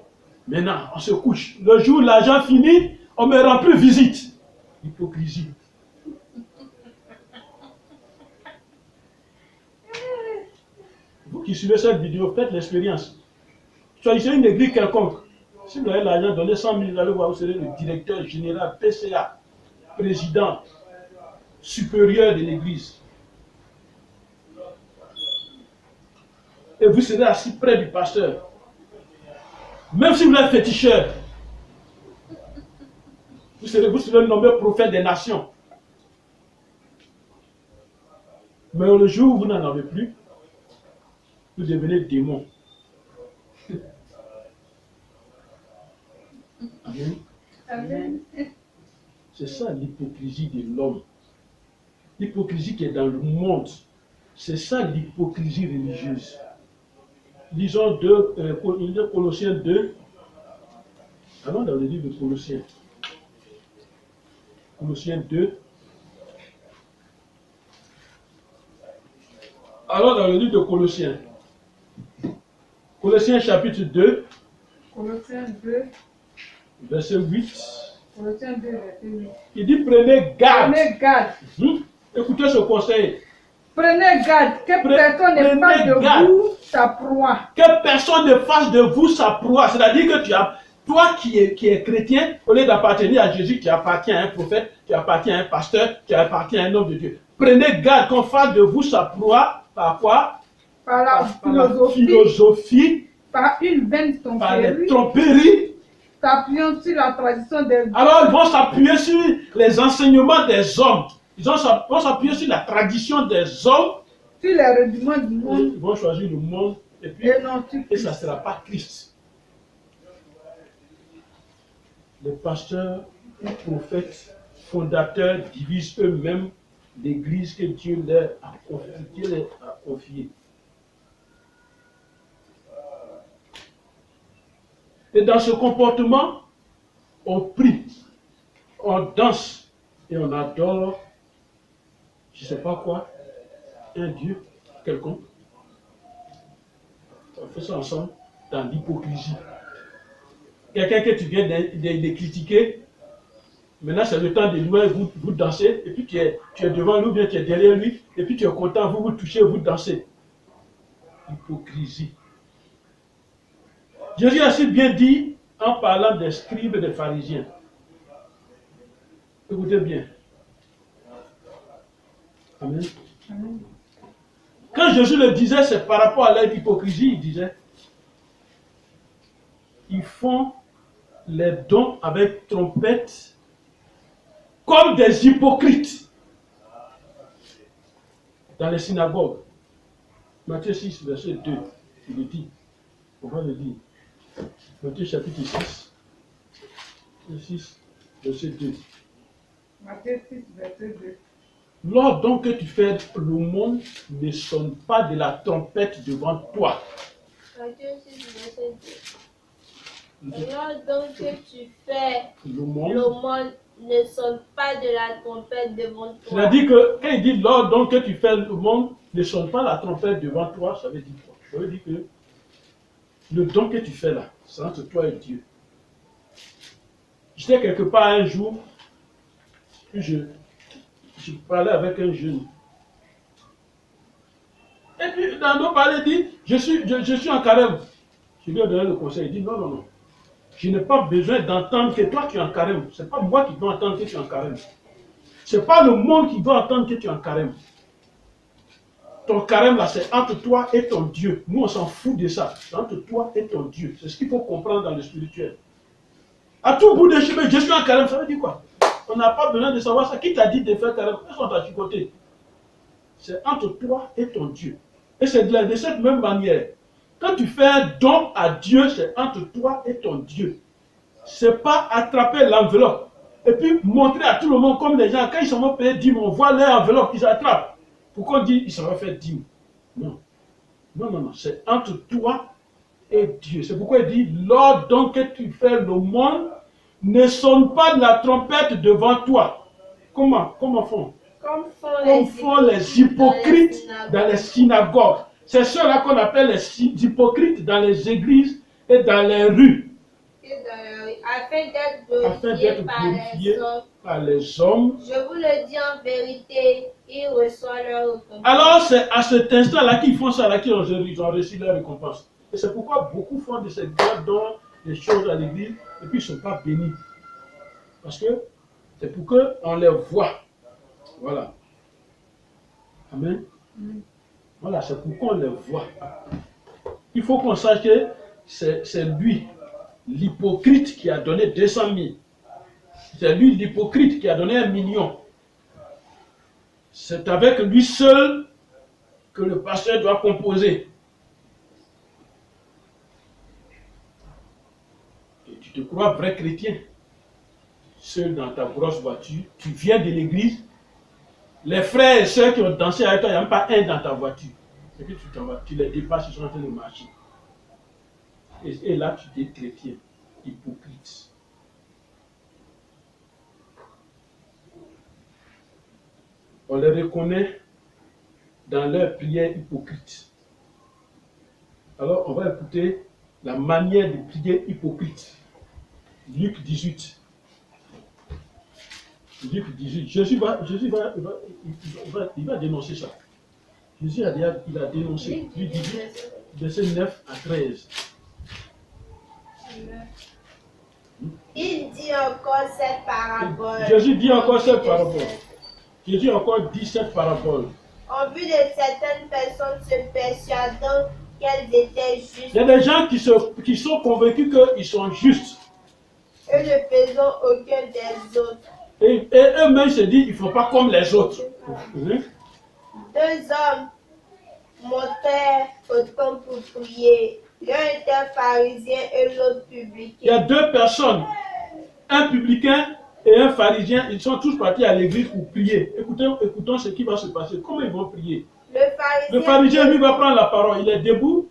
Maintenant, on se couche. Le jour où l'argent finit, on ne me rend plus visite. Hypocrisie. Vous qui suivez cette vidéo, faites l'expérience. Choisissez une église quelconque. Si vous avez l'argent, donnez 100 000, vous allez voir, vous serez le directeur général, PCA, président, supérieur de l'église. Et vous serez assis près du pasteur. Même si vous êtes féticheur, vous serez nommé prophète des nations. Mais le jour où vous n'en avez plus, vous devenez démon. Amen. Amen. C'est ça l'hypocrisie de l'homme. L'hypocrisie qui est dans le monde. C'est ça l'hypocrisie religieuse. Lisons Colossiens 2. Allons dans le livre de Colossiens. Colossiens 2. Alors dans le livre de Colossiens. Colossiens chapitre 2. Colossiens 2. Verset 8. Colossiens 2, verset 8. Il dit prenez garde. Prenez garde. Écoutez ce conseil. Prenez garde que personne ne fasse de vous sa proie. Que personne ne fasse de vous sa proie. C'est-à-dire que toi qui es chrétien, au lieu d'appartenir à Jésus, tu appartiens à un prophète, tu appartiens à un pasteur, tu appartiens à un homme de Dieu. Prenez garde qu'on fasse de vous sa proie. Par quoi? Par la philosophie, par une vaine par les tromperie, tromperies. s'appuyant sur la tradition des hommes. Alors ils vont s'appuyer sur les enseignements des hommes. Ils vont s'appuyer sur la tradition des hommes. Sur les rudiments du monde. Ils vont choisir le monde et puis et ça ne sera pas Christ. Les pasteurs, les prophètes, fondateurs divisent eux-mêmes l'église que Dieu leur a confiée. Et dans ce comportement, on prie, on danse et on adore, je ne sais pas quoi, un Dieu quelconque. On fait ça ensemble dans l'hypocrisie. Quelqu'un que tu viens de critiquer, maintenant c'est le temps de louer, vous dansez, et puis tu es devant lui, ou bien tu es derrière lui, et puis tu es content, vous touchez, vous dansez. Hypocrisie. Jésus a si bien dit en parlant des scribes et des pharisiens. Écoutez bien. Amen. Amen. Quand Jésus le disait, c'est par rapport à leur hypocrisie, il disait, ils font les dons avec trompette comme des hypocrites dans les synagogues. Matthieu 6, verset 2, il le dit. On va le dire. Matthieu chapitre 6, verset 2. Matthieu 6, verset 2. Lors donc que tu fais l'aumône, ne sonne pas de la trompette devant toi. Matthieu 6, verset 2. Lors donc que tu fais l'aumône, ne sonne pas de la trompette devant toi. C'est-à-dire que quand il dit lors donc que tu fais l'aumône, ne sonne pas la trompette devant toi, ça veut dire quoi? Ça veut dire que le don que tu fais là, c'est entre toi et Dieu. J'étais quelque part un jour, puis Je parlais avec un jeune. Et puis, dans nos parler, il dit, je suis en carême. Je lui ai donné le conseil. Il dit, non, non, non. Je n'ai pas besoin d'entendre que toi tu es en carême. Ce n'est pas moi qui dois entendre que tu es en carême. Ce n'est pas le monde qui doit entendre que tu es en carême. Ton carême là, c'est entre toi et ton Dieu. Nous, on s'en fout de ça. C'est entre toi et ton Dieu. C'est ce qu'il faut comprendre dans le spirituel. À tout bout de chemin, je suis en carême, ça veut dire quoi? On n'a pas besoin de savoir ça. Qui t'a dit de faire carême? Ils sont à côté. C'est entre toi et ton Dieu. Et c'est de cette même manière. Quand tu fais un don à Dieu, c'est entre toi et ton Dieu. Ce n'est pas attraper l'enveloppe et puis montrer à tout le monde, comme les gens, quand ils s'en vont payer 10 000, on voit leur enveloppe, ils attrapent. Pourquoi on dit qu'ils s'en vont faire 10 000? Non. Non, non, non. C'est entre toi et Dieu. C'est pourquoi il dit, lors donc que tu fais le monde, ne sonne pas de la trompette devant toi. Comment font? Comme font les hypocrites dans les synagogues. C'est ceux-là qu'on appelle les hypocrites dans les églises et dans les rues. Afin d'être glorifiés par les hommes. Je vous le dis en vérité, ils reçoivent leur récompense. Alors c'est à cet instant-là qu'ils font ça, là qu'ils ont reçu leur récompense. Et c'est pourquoi beaucoup font de ces grands dons, des choses à l'église, et puis ils ne sont pas bénis. Parce que c'est pour qu'on les voit. Voilà. Amen. Voilà, c'est pour qu'on les voit. Il faut qu'on sache que c'est lui, l'hypocrite, qui a donné 200 000. C'est lui, l'hypocrite, qui a donné 1 million. C'est avec lui seul que le pasteur doit composer. Et tu te crois vrai chrétien, seul dans ta grosse voiture, tu viens de l'église, les frères et sœurs qui ont dansé avec toi, il n'y a même pas un dans ta voiture. Et puis tu les dépasses, ils sont en train de marcher. Et là, tu es chrétien, hypocrite. On les reconnaît dans leur prière hypocrite. Alors, on va écouter la manière de prier hypocrite. Luc 18. Luc 18. Jésus il va dénoncer ça. Jésus il a dénoncé. Luc 18, verset 9 à 13. Il dit encore cette parabole. Jésus dit encore cette parabole. Jésus encore dit cette parabole. En vue de certaines personnes se persuadant qu'elles étaient justes. Il y a des gens qui sont convaincus qu'ils sont justes. Et ne faisant aucun des autres. Et eux-mêmes se disent qu'ils ne font pas comme les autres. Deux hommes montèrent au temple pour prier. L'un était pharisien et l'autre publicain. Il y a deux personnes, un publicain et un pharisien, ils sont tous partis à l'église pour prier. Écoutons ce qui va se passer. Comment ils vont prier? Le pharisien, lui, va prendre la parole. Il est debout.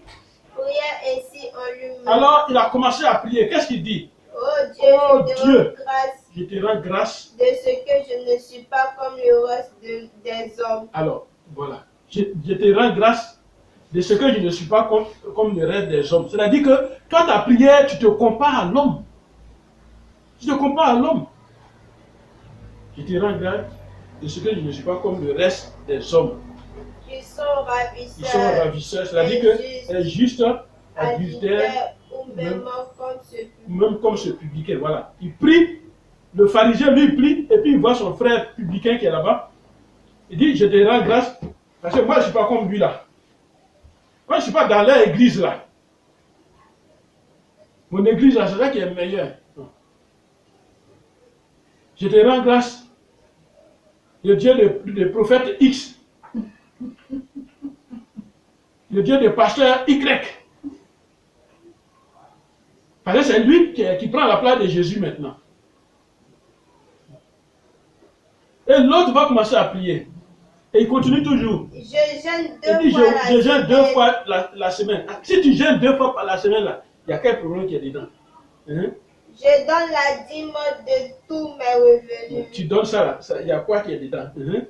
Priait ainsi en lui-même. Alors, il a commencé à prier. Qu'est-ce qu'il dit? Oh Dieu, je te rends grâce de ce que je ne suis pas comme le reste des hommes. Alors, voilà. Je te rends grâce de ce que je ne suis pas comme le reste des hommes. C'est-à-dire que toi, ta prière, tu te compares à l'homme. Tu te compares à l'homme. Je te rends grâce de ce que je ne suis pas comme le reste des hommes. Ils sont ravisseurs. Ils sont ravisseurs. C'est-à-dire que est juste, adultère, même comme ce publicain. Voilà. Il prie, le pharisien lui il prie, et puis il voit son frère publicain qui est là-bas. Il dit, je te rends grâce, parce que moi je ne suis pas comme lui là. Moi je ne suis pas dans leur église là. Mon église là, c'est ça qui est meilleur. Je te rends grâce, le Dieu des prophètes X, le Dieu des pasteurs Y. Parce que c'est lui qui prend la place de Jésus maintenant. Et l'autre va commencer à prier. Et il continue toujours. Je jeûne deux fois la semaine. Si tu jeûnes 2 fois par la semaine, il y a quel problème qui est dedans? Je donne la dîme de tous mes revenus. Tu donnes ça là, il y a quoi qui est dedans? Le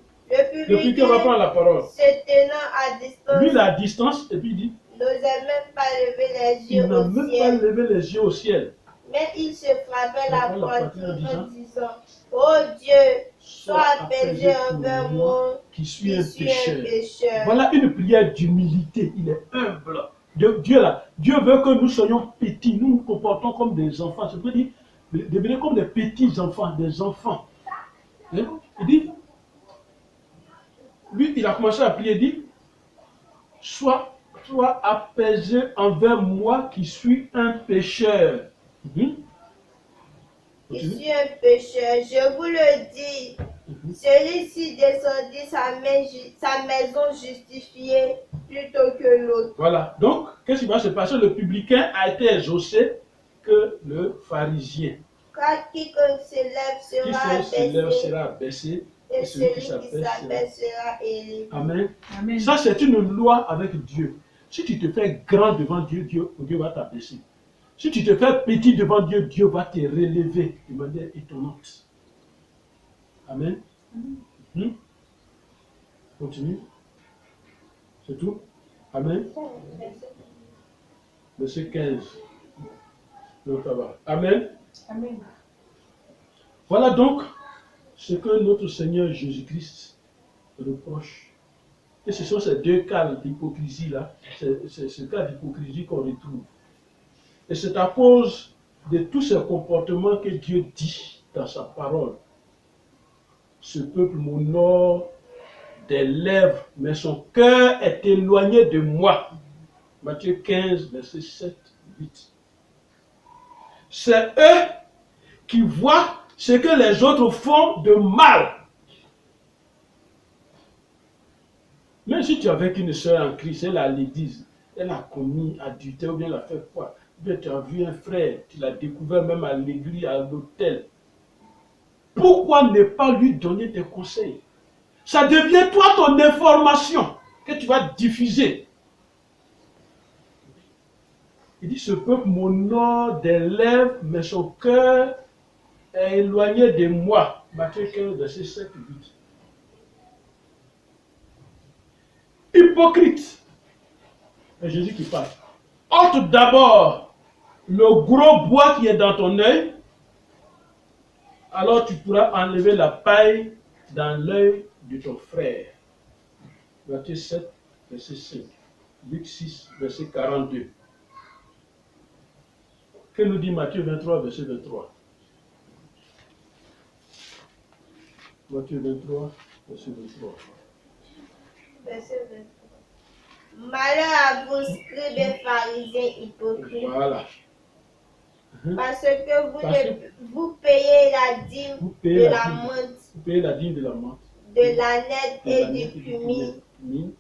publicain va prendre la parole. Se tenant à distance. Lui, il est à distance et puis il dit. N'osait même pas lever les yeux au ciel. Il n'a même pas levé les yeux au ciel. Mais il se frappait la poitrine en en disant, oh Dieu, sois apaisé envers moi qui suis un pécheur. pécheur. Voilà une prière d'humilité. Il est humble. Dieu veut que nous soyons petits. Nous nous comportons comme des enfants. Je veux dire, devenir comme des petits enfants, des enfants. Hein? Il dit, lui, il a commencé à prier, il dit, sois apaisé envers moi qui suis un pécheur. Je suis un pécheur, je vous le dis. Celui-ci descendit sa maison justifiée plutôt que l'autre. Voilà. Donc, qu'est-ce qui va se passer? Le publicain a été exaucé que le pharisien. Car quiconque s'élève sera abaissé. Et celui qui s'abaisse sera élevé. Amen. Amen. Ça, c'est une loi avec Dieu. Si tu te fais grand devant Dieu, Dieu va t'abaisser. Si tu te fais petit devant Dieu, Dieu va te relever de manière étonnante. Amen. Continue. C'est tout. Amen. Verset 15. Donc, ça va. Amen. Amen. Voilà donc ce que notre Seigneur Jésus-Christ reproche. Et ce sont ces deux cas d'hypocrisie-là, c'est ce cas d'hypocrisie qu'on retrouve. Et c'est à cause de tous ces comportements que Dieu dit dans sa parole. Ce peuple m'honore des lèvres, mais son cœur est éloigné de moi. Matthieu 15, verset 7, 8. C'est eux qui voient ce que les autres font de mal. Même si tu es avec une soeur en Christ, elle a l'église, elle a commis adultère ou bien elle a fait quoi? Bien, tu as vu un frère, tu l'as découvert même à l'église, à l'hôtel. Pourquoi ne pas lui donner des conseils? Ça devient toi ton information que tu vas diffuser. Il dit, ce peuple m'honore des lèvres, mais son cœur est éloigné de moi. Matthieu 15, verset 7 et 8. Hypocrite. C'est Jésus qui parle. Ôte d'abord le gros bois qui est dans ton œil, alors tu pourras enlever la paille dans l'œil de ton frère. Matthieu 7, verset 5. Luc 6, verset 42. Que nous dit Matthieu 23, verset 23? Matthieu 23, verset 23. Verset 23. Malheur à vous, scribes et pharisiens hypocrites. Voilà. Parce que vous payez la dîme de la menthe, Vous payez la dîme de la menthe, de l'aneth et du cumin,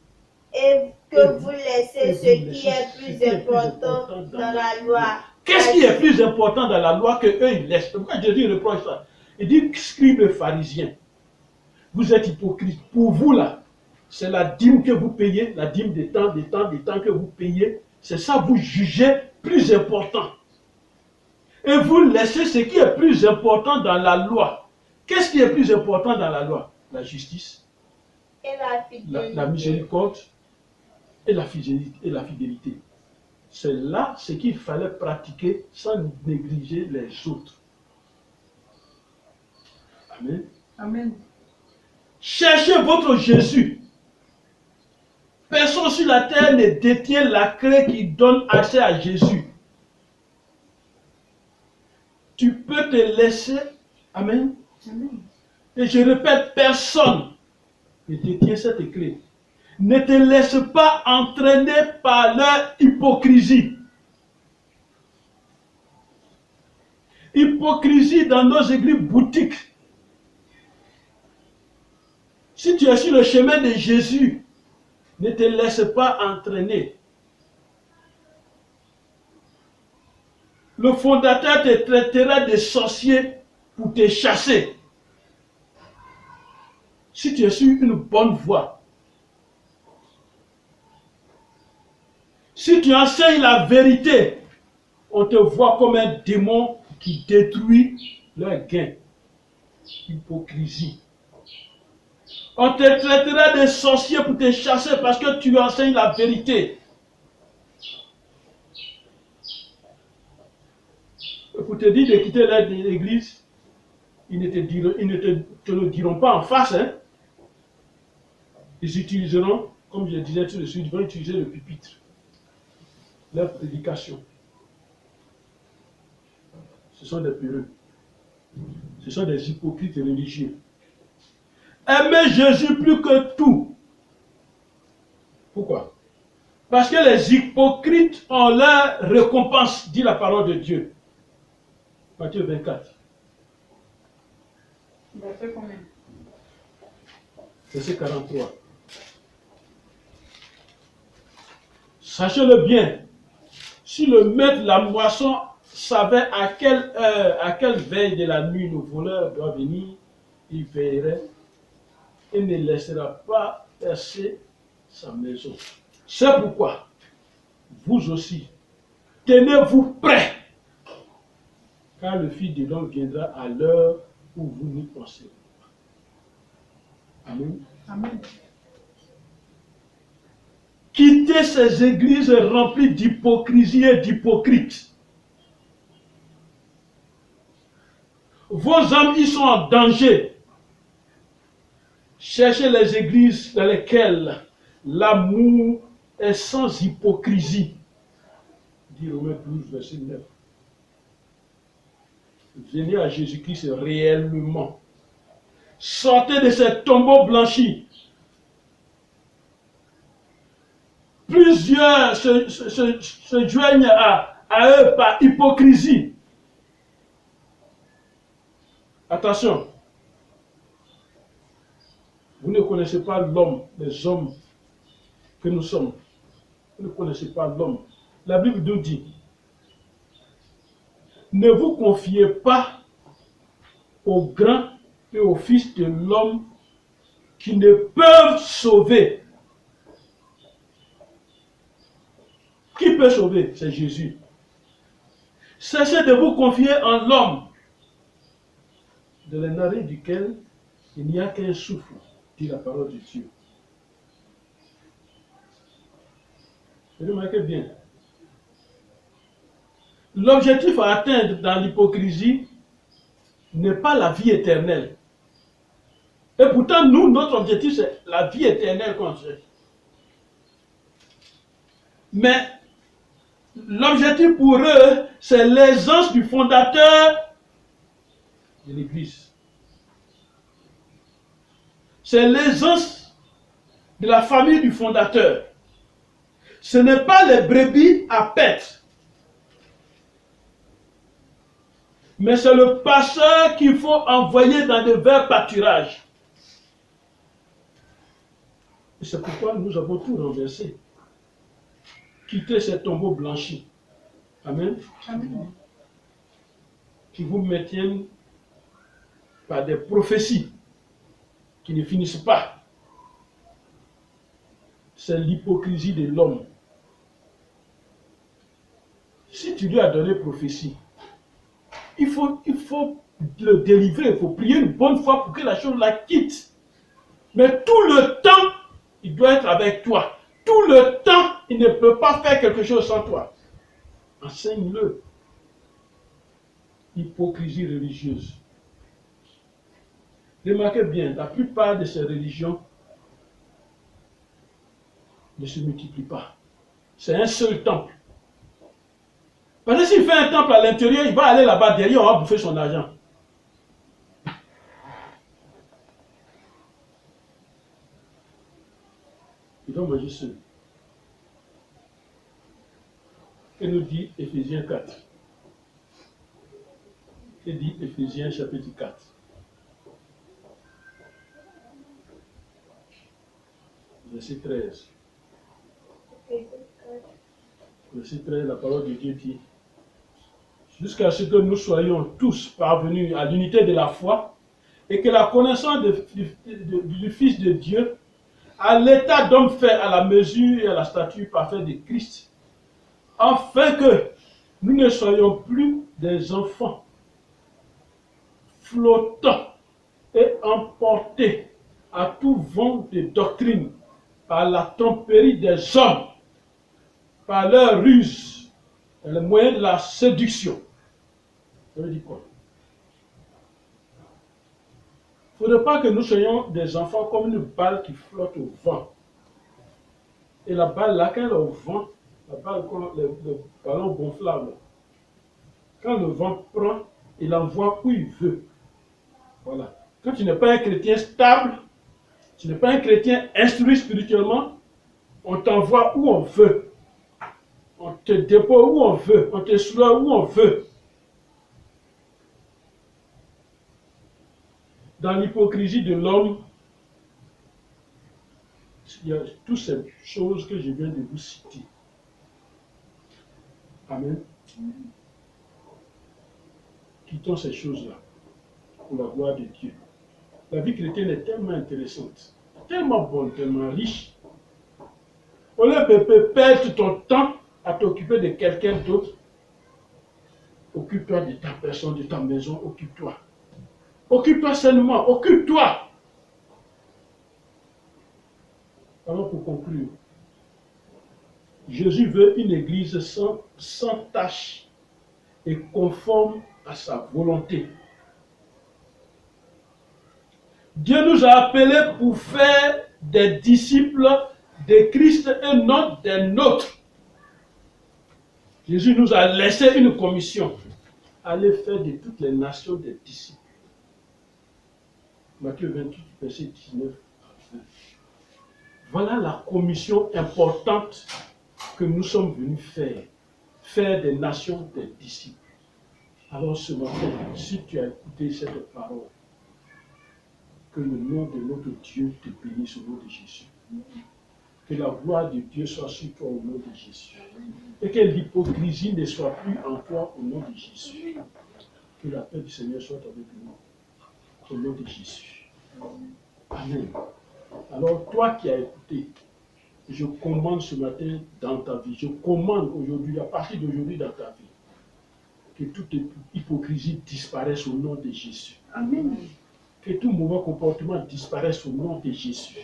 et que vous laissez ce qui est plus important dans la loi. Qu'est-ce qui est plus important dans la loi que eux ils laissent? Pourquoi Jésus reproche ça? Il dit, scribes et pharisiens, vous êtes hypocrites. Pour vous là, c'est la dîme que vous payez, la dîme des temps que vous payez. C'est ça vous jugez plus important. Et vous laissez ce qui est plus important dans la loi. Qu'est-ce qui est plus important dans la loi? La justice, Et la fidélité. la miséricorde et la fidélité. C'est là ce qu'il fallait pratiquer sans négliger les autres. Amen. Amen. Cherchez votre Jésus. Personne sur la terre ne détient la clé qui donne accès à Jésus. Tu peux te laisser. Amen. Amen. Et je répète, personne ne détient cette clé. Ne te laisse pas entraîner par leur hypocrisie. Hypocrisie dans nos églises boutiques. Si tu es sur le chemin de Jésus, ne te laisse pas entraîner. Le fondateur te traitera de sorcier pour te chasser. Si tu es sur une bonne voie, si tu enseignes la vérité, on te voit comme un démon qui détruit leur gain. Hypocrisie. On te traitera de sorcier pour te chasser parce que tu enseignes la vérité. pour te dire de quitter l'église, ils ne te le diront pas en face. Hein. Ils utiliseront, comme je le disais tout de suite, ils vont utiliser le pupitre. Leur prédication. Ce sont des peureux. Ce sont des hypocrites religieux. Aimer Jésus plus que tout. Pourquoi? Parce que les hypocrites ont leur récompense, dit la parole de Dieu. Matthieu 24. Verset combien? Verset 43. Sachez-le bien, si le maître de la moisson savait à quelle heure, à quelle veille de la nuit le voleur doit venir, il veillerait et ne laissera pas percer sa maison. C'est pourquoi, vous aussi, tenez-vous prêts, car le Fils de l'homme viendra à l'heure où vous n'y pensez pas. Amen. Amen. Quittez ces églises remplies d'hypocrisie et d'hypocrites. Vos âmes y sont en danger. Cherchez les églises dans lesquelles l'amour est sans hypocrisie. Dit Romains 12, verset 9. Venez à Jésus-Christ réellement. Sortez de ces tombeaux blanchis. Plusieurs se joignent à eux par hypocrisie. Attention. Vous ne connaissez pas l'homme, les hommes que nous sommes. Vous ne connaissez pas l'homme. La Bible nous dit, ne vous confiez pas aux grands et aux fils de l'homme qui ne peuvent sauver. Qui peut sauver? C'est Jésus. Cessez de vous confier en l'homme, de les narrer duquel il n'y a qu'un souffle, dit la parole de Dieu. Remarquez bien. L'objectif à atteindre dans l'hypocrisie n'est pas la vie éternelle. Et pourtant, nous, notre objectif, c'est la vie éternelle qu'on cherche. Mais l'objectif pour eux, c'est l'aisance du fondateur de l'Église. C'est l'aisance de la famille du fondateur. Ce n'est pas les brebis à paître. Mais c'est le pasteur qu'il faut envoyer dans de verts pâturages. Et c'est pourquoi nous avons tout renversé. Quitter ces tombeaux blanchis. Amen. Amen. Qui vous maintiennent par des prophéties qui ne finissent pas. C'est l'hypocrisie de l'homme. Si tu lui as donné prophétie, il faut le délivrer, il faut prier une bonne fois pour que la chose la quitte. Mais tout le temps, il doit être avec toi. Tout le temps, il ne peut pas faire quelque chose sans toi. Enseigne-le. Hypocrisie religieuse. Remarquez bien, la plupart de ces religions ne se multiplient pas. C'est un seul temple. Parce que s'il fait un temple à l'intérieur, il va aller là-bas derrière, on va bouffer son argent. Il va manger seul. Que nous dit Éphésiens 4? Que dit Éphésiens chapitre 4? Verset 13. Verset 13, la parole de Dieu dit: jusqu'à ce que nous soyons tous parvenus à l'unité de la foi et que la connaissance du Fils de Dieu, à l'état d'homme fait à la mesure et à la stature parfaite de Christ, afin que nous ne soyons plus des enfants flottants et emportés à tout vent de doctrine par la tromperie des hommes, par leur ruse et le moyen de la séduction. Ça veut dire quoi? Il ne faudrait pas que nous soyons des enfants comme une balle qui flotte au vent. Et la balle, laquelle est au vent, la balle, le ballon gonflable, quand le vent prend, il envoie où il veut. Voilà. Quand tu n'es pas un chrétien stable, tu n'es pas un chrétien instruit spirituellement, on t'envoie où on veut. On te dépose où on veut. On te soulève où on veut. Dans l'hypocrisie de l'homme, il y a toutes ces choses que je viens de vous citer. Amen. Quittons ces choses-là pour la gloire de Dieu. La vie chrétienne est tellement intéressante, tellement bonne, tellement riche. Au lieu de perdre ton temps à t'occuper de quelqu'un d'autre, occupe-toi de ta personne, de ta maison, occupe-toi. Occupe-toi seulement, occupe-toi. Alors pour conclure, Jésus veut une église sans tache et conforme à sa volonté. Dieu nous a appelés pour faire des disciples de Christ et non des nôtres. Jésus nous a laissé une commission. Aller faire de toutes les nations des disciples. Matthieu 28, verset 19 à 20. Voilà la commission importante que nous sommes venus faire. Faire des nations des disciples. Alors ce matin, si tu as écouté cette parole, que le nom de notre Dieu te bénisse au nom de Jésus. Que la gloire de Dieu soit sur toi au nom de Jésus. Et que l'hypocrisie ne soit plus en toi au nom de Jésus. Que la paix du Seigneur soit avec nous au nom de Jésus. Amen. Alors toi qui as écouté, je commande ce matin dans ta vie, je commande aujourd'hui, à partir d'aujourd'hui dans ta vie, que toute hypocrisie disparaisse au nom de Jésus. Amen. Que tout mauvais comportement disparaisse au nom de Jésus.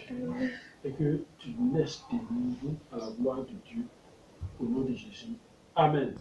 Et que tu naisses de nouveau à la gloire de Dieu au nom de Jésus. Amen.